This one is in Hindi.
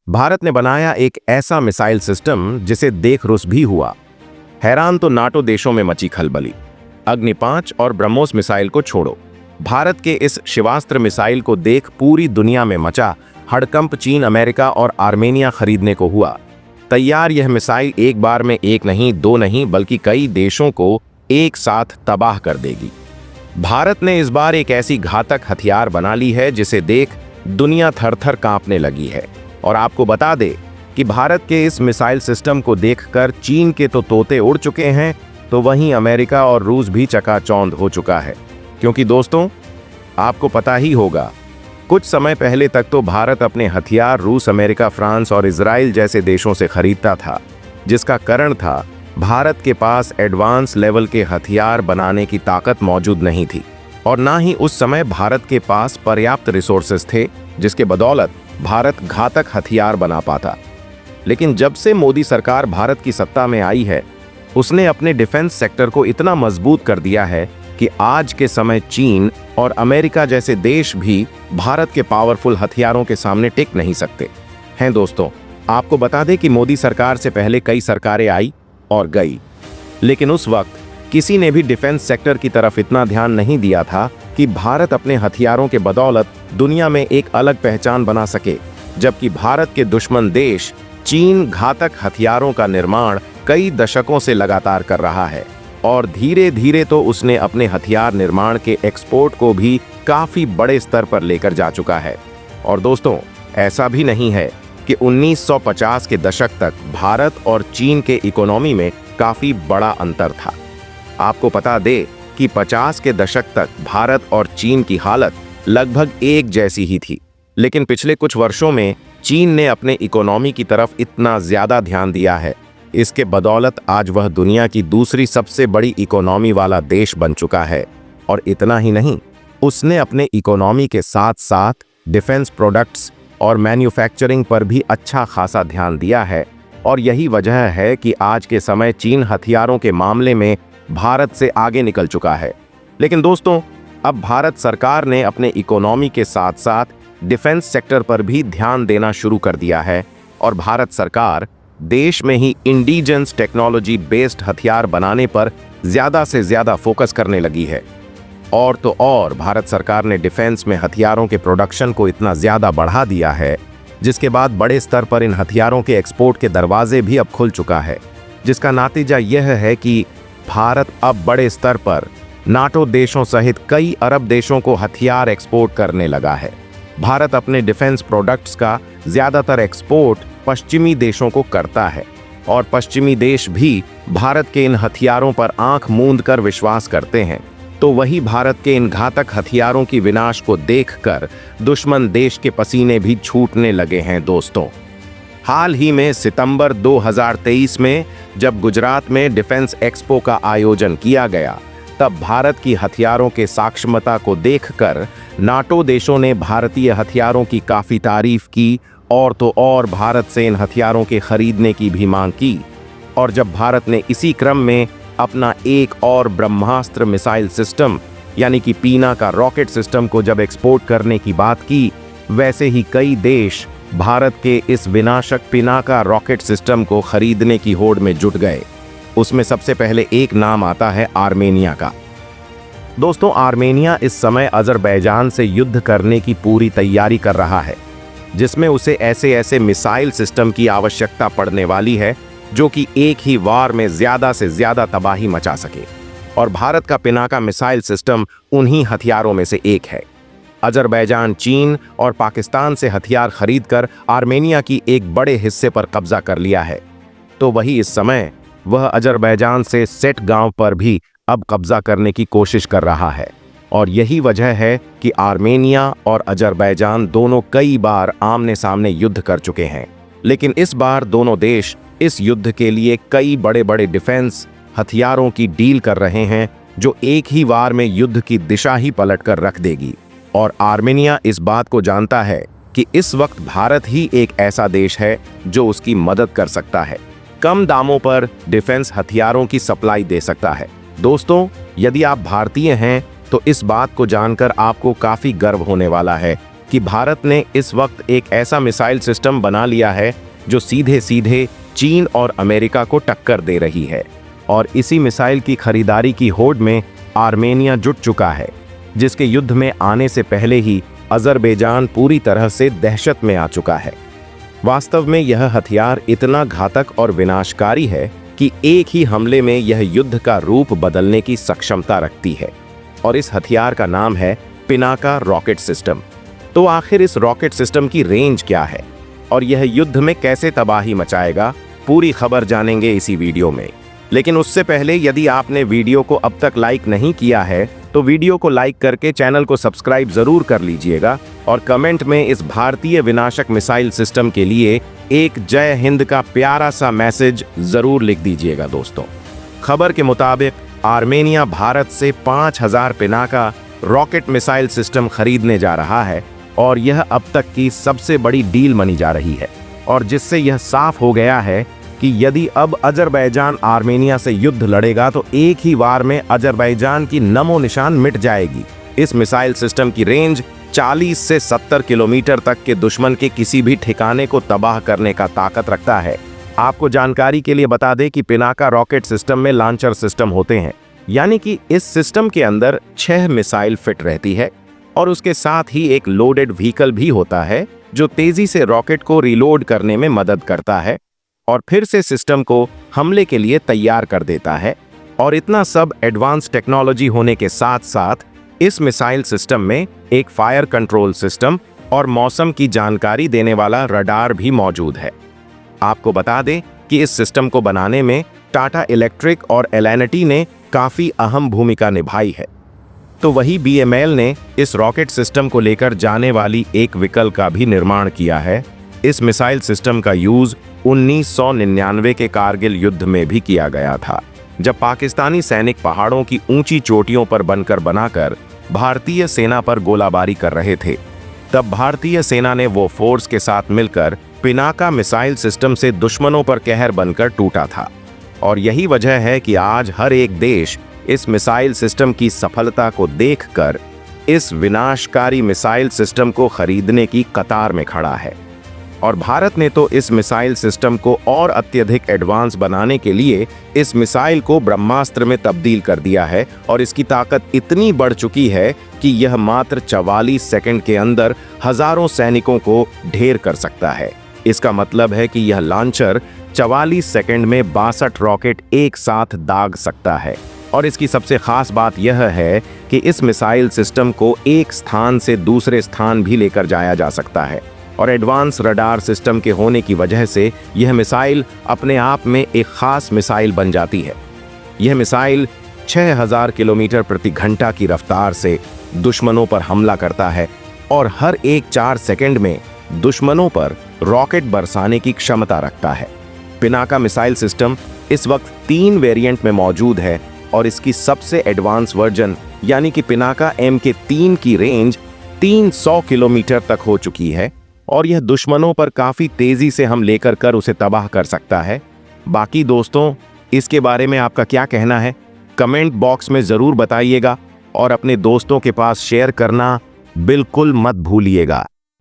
भारत ने बनाया एक ऐसा मिसाइल सिस्टम जिसे देख रुस भी हुआ। हैरान तो नाटो देशों में मची खलबली। अग्नि 5 और ब्रह्मोस मिसाइल को छोड़ो, भारत के इस शिवास्त्र मिसाइल को देख पूरी दुनिया में मचा हड़कंप। चीन, अमेरिका और आर्मेनिया खरीदने को हुआ तैयार। यह मिसाइल एक बार में एक नहीं, दो नहीं, बल्कि कई देशों को एक साथ तबाह कर देगी। भारत ने इस बार एक ऐसी घातक हथियार बना ली है जिसे देख दुनिया थर-थर कांपने लगी है। और आपको बता दे कि भारत के इस मिसाइल सिस्टम को देखकर चीन के तो तोते उड़ चुके हैं, तो वहीं अमेरिका और रूस भी चकाचौंध हो चुका है। क्योंकि दोस्तों, आपको पता ही होगा, कुछ समय पहले तक तो भारत अपने हथियार रूस, अमेरिका, फ्रांस और इजराइल जैसे देशों से खरीदता था, जिसका कारण था भारत के पास एडवांस लेवल के हथियार बनाने की ताकत मौजूद नहीं थी और ना ही उस समय भारत के पास पर्याप्त रिसोर्सेज थे जिसके बदौलत भारत घातक हथियार बना पाता। लेकिन जब से मोदी सरकार भारत की सत्ता में आई है, उसने अपने डिफेंस सेक्टर को इतना मजबूत कर दिया है कि आज के समय चीन और अमेरिका जैसे देश भी भारत के पावरफुल हथियारों के सामने टिक नहीं सकते हैं। दोस्तों, आपको बता दें कि मोदी सरकार से पहले कई सरकारें आई और गई, लेकिन उस वक्त किसी ने भी डिफेंस सेक्टर की तरफ इतना ध्यान नहीं दिया था कि भारत अपने हथियारों के बदौलत दुनिया में एक अलग पहचान बना सके। जबकि भारत के दुश्मन देश चीन घातक हथियारों का निर्माण कई दशकों से लगातार कर रहा है और धीरे धीरे तो उसने अपने हथियार निर्माण के एक्सपोर्ट को भी काफी बड़े स्तर पर लेकर जा चुका है। और दोस्तों, ऐसा भी नहीं है कि 1950 के दशक तक भारत और चीन के इकोनॉमी में काफी बड़ा अंतर था। आपको बता दे कि 50 के दशक तक भारत और चीन की हालत लगभग एक जैसी ही थी, लेकिन पिछले कुछ वर्षों में चीन ने अपने इकोनॉमी की तरफ इतना ज्यादा ध्यान दिया है, इसके बदौलत आज वह दुनिया की दूसरी सबसे बड़ी इकोनॉमी वाला देश बन चुका है। और इतना ही नहीं, उसने अपने इकोनॉमी के साथ साथ डिफेंस प्रोडक्ट्स और मैन्युफैक्चरिंग पर भी अच्छा खासा ध्यान दिया है। और यही वजह है कि आज के समय चीन हथियारों के मामले में भारत से आगे निकल चुका है। लेकिन दोस्तों, अब भारत सरकार ने अपने इकोनॉमी के साथ साथ डिफेंस सेक्टर पर भी ध्यान देना शुरू कर दिया है और भारत सरकार देश में ही इंडिजेंस टेक्नोलॉजी बेस्ड हथियार बनाने पर ज्यादा से ज्यादा फोकस करने लगी है। और तो और भारत सरकार ने डिफेंस में हथियारों के प्रोडक्शन को इतना ज्यादा बढ़ा दिया है, जिसके बाद बड़े स्तर पर इन हथियारों के एक्सपोर्ट के दरवाजे भी अब खुल चुका है, जिसका नतीजा यह है कि भारत अब बड़े स्तर पर नाटो देशों सहित कई अरब देशों को हथियार एक्सपोर्ट करने लगा है। भारत अपने डिफेंस प्रोडक्ट्स का ज्यादातर एक्सपोर्ट पश्चिमी देशों को करता है और पश्चिमी देश भी भारत के इन हथियारों पर आंख मूंद कर विश्वास करते हैं। तो वही भारत के इन घातक हथियारों की विनाश को देखकर दुश्मन देश के पसीने भी छूटने लगे हैं। दोस्तों, हाल ही में सितंबर 2023 में जब गुजरात में डिफेंस एक्सपो का आयोजन किया गया, तब भारत की हथियारों के सक्षमता को देखकर नाटो देशों ने भारतीय हथियारों की काफी तारीफ की और तो और भारत से इन हथियारों के खरीदने की भी मांग की। और जब भारत ने इसी क्रम में अपना एक और ब्रह्मास्त्र मिसाइल सिस्टम यानी कि पीना का रॉकेट सिस्टम को जब एक्सपोर्ट करने की बात की, वैसे ही कई देश भारत के इस विनाशक पिनाका रॉकेट सिस्टम को खरीदने की होड़ में जुट गए। उसमें सबसे पहले एक नाम आता है आर्मेनिया का। दोस्तों, आर्मेनिया इस समय अजरबैजान से युद्ध करने की पूरी तैयारी कर रहा है, जिसमें उसे ऐसे ऐसे मिसाइल सिस्टम की आवश्यकता पड़ने वाली है जो कि एक ही वार में ज्यादा से ज्यादा तबाही मचा सके। और भारत का पिनाका मिसाइल सिस्टम उन्हीं हथियारों में से एक है। अजरबैजान चीन और पाकिस्तान से हथियार खरीदकर आर्मेनिया की एक बड़े हिस्से पर कब्जा कर लिया है, तो वही इस समय वह अजरबैजान से सेट गांव पर भी अब कब्जा करने की कोशिश कर रहा है। और यही वजह है कि आर्मेनिया और अजरबैजान दोनों कई बार आमने सामने युद्ध कर चुके हैं, लेकिन इस बार दोनों देश इस युद्ध के लिए कई बड़े बड़े डिफेंस हथियारों की डील कर रहे हैं, जो एक ही वार में युद्ध की दिशा ही पलट कर रख देगी। और आर्मेनिया इस बात को जानता है कि इस वक्त भारत ही एक ऐसा देश है जो उसकी मदद कर सकता है, कम दामों पर डिफेंस हथियारों की सप्लाई दे सकता है। दोस्तों, यदि आप भारतीय हैं तो इस बात को जानकर आपको काफी गर्व होने वाला है कि भारत ने इस वक्त एक ऐसा मिसाइल सिस्टम बना लिया है जो सीधे सीधे चीन और अमेरिका को टक्कर दे रही है। और इसी मिसाइल की खरीदारी की होड़ में आर्मेनिया जुट चुका है, जिसके युद्ध में आने से पहले ही अजरबैजान पूरी तरह से दहशत में आ चुका है। वास्तव में यह हथियार इतना घातक और विनाशकारी है कि एक ही हमले में यह युद्ध का रूप बदलने की सक्षमता रखती है, और इस हथियार का नाम है पिनाका रॉकेट सिस्टम। तो आखिर इस रॉकेट सिस्टम की रेंज क्या है और यह युद्ध में कैसे तबाही मचाएगा, पूरी खबर जानेंगे इसी वीडियो में। लेकिन उससे पहले यदि आपने वीडियो को अब तक लाइक नहीं किया है तो वीडियो को लाइक करके चैनल को सब्सक्राइब जरूर कर लीजिएगा और कमेंट में इस भारतीय विनाशक मिसाइल सिस्टम के लिए एक जय हिंद का प्यारा सा मैसेज जरूर लिख दीजिएगा दोस्तों। खबर के मुताबिक आर्मेनिया भारत से 5000 पिनाका रॉकेट मिसाइल सिस्टम खरीदने जा रहा है और यह अब तक की सबसे बड़ी डील मानी जा रही है, और जिससे यह साफ हो गया है कि यदि अब अजरबैजान आर्मेनिया से युद्ध लड़ेगा तो एक ही वार में अजरबैजान की नमो निशान मिट जाएगी। इस मिसाइल सिस्टम की रेंज 40 से 70 किलोमीटर तक के दुश्मन के किसी भी ठिकाने को तबाह करने का ताकत रखता है। आपको जानकारी के लिए बता दें कि पिनाका रॉकेट सिस्टम में लॉन्चर सिस्टम होते हैं, यानी कि इस सिस्टम के अंदर 6 मिसाइल फिट रहती है और उसके साथ ही एक लोडेड व्हीकल भी होता है जो तेजी से रॉकेट को रिलोड करने में मदद करता है और फिर से सिस्टम को हमले के लिए तैयार कर देता है। और इतना सब एडवांस टेक्नोलॉजी होने के साथ साथ इस मिसाइल सिस्टम में एक फायर कंट्रोल सिस्टम और मौसम की जानकारी देने वाला रडार भी मौजूद है। आपको बता दें कि इस सिस्टम को बनाने में टाटा इलेक्ट्रिक और एल&टी ने काफी अहम भूमिका निभाई है। तो वही BML ने इस रॉकेट सिस्टम को लेकर जाने वाली एक व्हीकल का भी निर्माण किया है। इस मिसाइल सिस्टम का यूज 1999 के कारगिल युद्ध में भी किया गया था, जब पाकिस्तानी सैनिक पहाड़ों की ऊंची चोटियों पर बनकर बनाकर भारतीय सेना पर गोलाबारी कर रहे थे। तब भारतीय सेना ने वो फोर्स के साथ मिलकर पिनाका मिसाइल सिस्टम से दुश्मनों पर कहर बनकर टूटा था। और यही वजह है कि आज हर एक देश इस मिसाइल सिस्टम की सफलता को देखकर इस विनाशकारी मिसाइल सिस्टम को खरीदने की कतार में खड़ा है। और भारत ने तो इस मिसाइल सिस्टम को और अत्यधिक एडवांस बनाने के लिए इस मिसाइल को ब्रह्मास्त्र में तब्दील कर दिया है और इसकी ताकत इतनी बढ़ चुकी है कि यह मात्र 44 सेकंड के अंदर हजारों सैनिकों को ढेर कर सकता है। इसका मतलब है कि यह लॉन्चर 44 सेकंड में 62 रॉकेट एक साथ दाग सकता है। और इसकी सबसे खास बात यह है कि इस मिसाइल सिस्टम को एक स्थान से दूसरे स्थान भी लेकर जाया जा सकता है, और एडवांस रडार सिस्टम के होने की वजह से यह मिसाइल अपने आप में एक खास मिसाइल बन जाती है। यह मिसाइल 6000 किलोमीटर प्रति घंटा की रफ्तार से दुश्मनों पर हमला करता है और हर एक 4 सेकंड में दुश्मनों पर रॉकेट बरसाने की क्षमता रखता है। पिनाका मिसाइल सिस्टम इस वक्त 3 वेरिएंट में मौजूद है और इसकी सबसे एडवांस वर्जन यानी कि पिनाका MK3 की रेंज 300 किलोमीटर तक हो चुकी है और यह दुश्मनों पर काफी तेजी से हम लेकर कर उसे तबाह कर सकता है। बाकी दोस्तों, इसके बारे में आपका क्या कहना है, कमेंट बॉक्स में जरूर बताइएगा और अपने दोस्तों के पास शेयर करना बिल्कुल मत भूलिएगा।